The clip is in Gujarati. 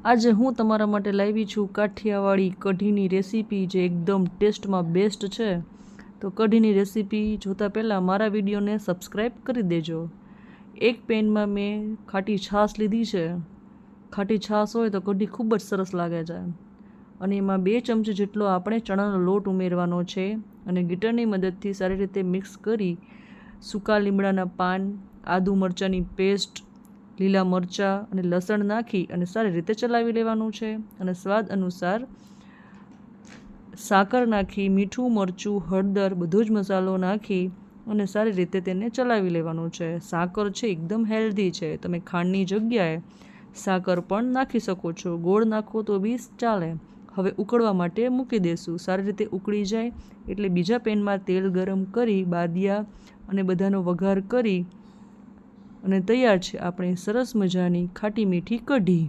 આજે હું તમારા માટે લાવી છું કાઠિયાવાડી કઢીની રેસીપી, જે એકદમ ટેસ્ટમાં બેસ્ટ છે। તો કઢીની રેસીપી જોતાં પહેલાં મારા વિડીયોને સબસ્ક્રાઈબ કરી દેજો। એક પેનમાં મેં ખાટી છાશ લીધી છે। ખાટી છાશ હોય તો કઢી ખૂબ જ સરસ લાગે છે। અને એમાં 2 ચમચી જેટલો આપણે ચણાનો લોટ ઉમેરવાનો છે અને ગીટરની મદદથી સારી રીતે મિક્સ કરી સૂકા લીમડાના પાન, આદુ મરચાંની પેસ્ટ, લીલા મરચાં અને લસણ નાખી અને સારી રીતે ચલાવી લેવાનું છે। અને સ્વાદ અનુસાર સાકર નાખી, મીઠું, મરચું, હળદર બધો જ મસાલો નાખી અને સારી રીતે તેને ચલાવી લેવાનું છે। સાકર છે એકદમ હેલ્ધી છે, તમે ખાંડની જગ્યાએ સાકર પણ નાખી શકો છો, ગોળ નાખો તો બી ચાલે। હવે ઉકળવા માટે મૂકી દેશું। સારી રીતે ઉકળી જાય એટલે બીજા પેનમાં તેલ ગરમ કરી બાદિયા અને બધાનો વઘાર કરી અને તૈયાર છે આપણી સરસ મજાની ખાટી મીઠી કઢી।